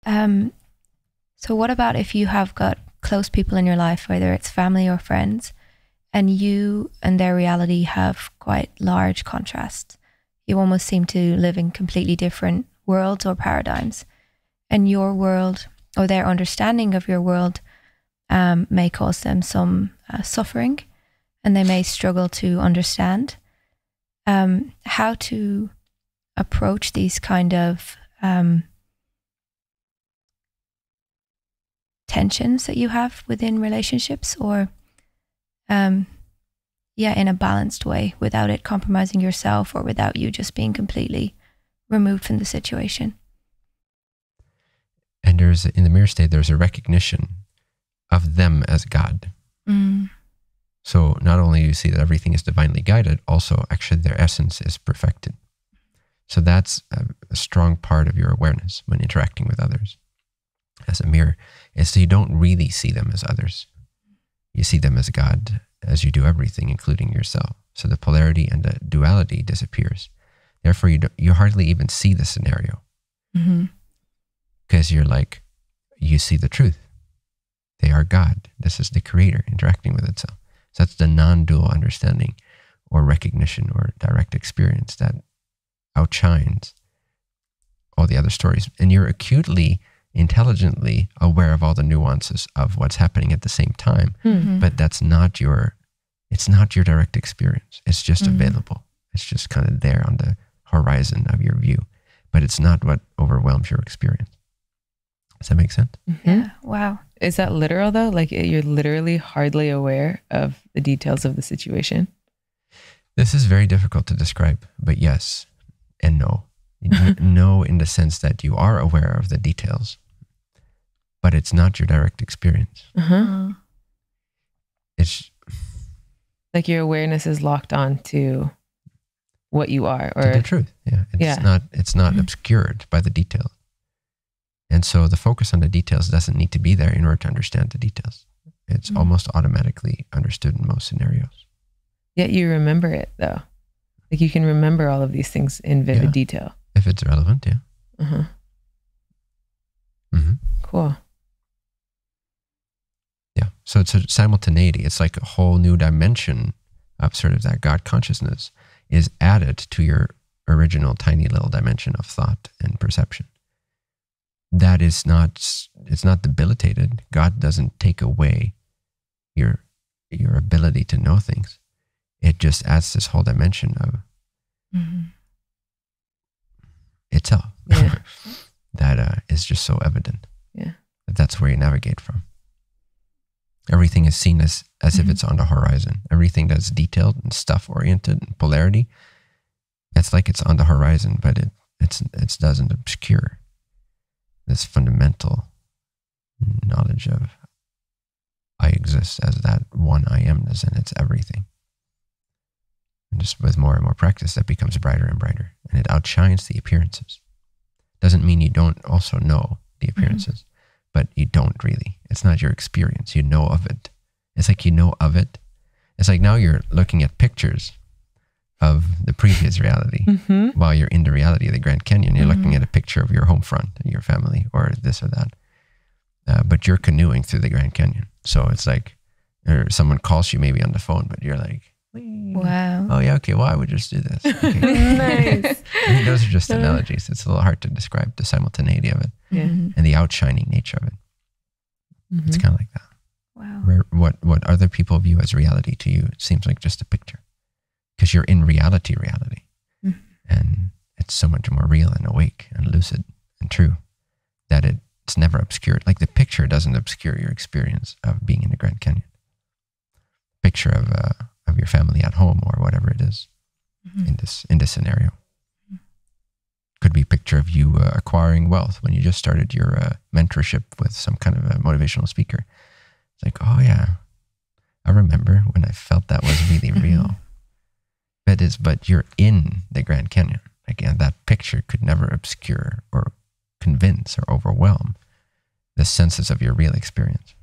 Um, so what about if you have got close people in your life, whether it's family or friends, and you and their reality have quite large contrasts? You almost seem to live in completely different worlds or paradigms, and your world or their understanding of your world may cause them some suffering, and they may struggle to understand how to approach these kind of tensions that you have within relationships, or in a balanced way, without it compromising yourself or without you just being completely removed from the situation. And in the mirror state, there's a recognition of them as God. So not only do you see that everything is divinely guided, also actually their essence is perfected. So that's a strong part of your awareness when interacting with others as a mirror, is so you don't really see them as others. You see them as God, as you do everything, including yourself. So the polarity and the duality disappears. Therefore, you hardly even see the scenario. Because you see the truth. They are God. This is the creator interacting with itself. So that's the non-dual understanding or recognition or direct experience that outshines all the other stories. And you're acutely, intelligently aware of all the nuances of what's happening at the same time. But it's not your direct experience. It's just available. It's just kind of there on the horizon of your view. But it's not what overwhelms your experience. Does that make sense? Yeah. Wow. Is that literal though? Like you're literally hardly aware of the details of the situation? This is very difficult to describe, but yes and no. No, in the sense that you are aware of the details, but it's not your direct experience. It's like your awareness is locked on to what you are, or to the truth. Yeah. It's not obscured by the detail. And so the focus on the details doesn't need to be there in order to understand the details. It's almost automatically understood in most scenarios. Yet you remember it though. Like you can remember all of these things in vivid detail. If it's relevant, yeah. Cool. Yeah. So it's a simultaneity. It's like a whole new dimension of sort of that God consciousness is added to your original tiny little dimension of thought and perception. That is it's not debilitated. God doesn't take away your ability to know things. It just adds this whole dimension of itself that is just so evident. Yeah. That's where you navigate from. Everything is seen as if it's on the horizon. Everything that's detailed and stuff-oriented and polarity, it's like it's on the horizon, but it doesn't obscure this fundamental knowledge of I exist as that one I amness, and it's everything. And just with more and more practice, that becomes brighter and brighter, and it outshines the appearances. Doesn't mean you don't also know the appearances, but you don't really. It's not your experience. You know of it. It's like you know of it. It's like now you're looking at pictures of the previous reality while you're in the reality of the Grand Canyon. You're looking at a picture of your home front and your family or this or that. But you're canoeing through the Grand Canyon. So it's like, or someone calls you maybe on the phone, but you're like, wow. Oh yeah, okay, well I would just do this. Okay. Nice. I mean, those are just analogies. It's a little hard to describe the simultaneity of it and the outshining nature of it. It's kind of like that. Wow. Where what other people view as reality to you, it seems like just a picture. Because you're in reality. And it's so much more real and awake and lucid and true that it's never obscured. Like the picture doesn't obscure your experience of being in the Grand Canyon. Picture of your family at home or whatever it is in this scenario. Could be a picture of you acquiring wealth when you just started your mentorship with some kind of a motivational speaker. It's like, oh yeah, I remember when I felt that was really real. But you're in the Grand Canyon. Again, that picture could never obscure or convince or overwhelm the senses of your real experience.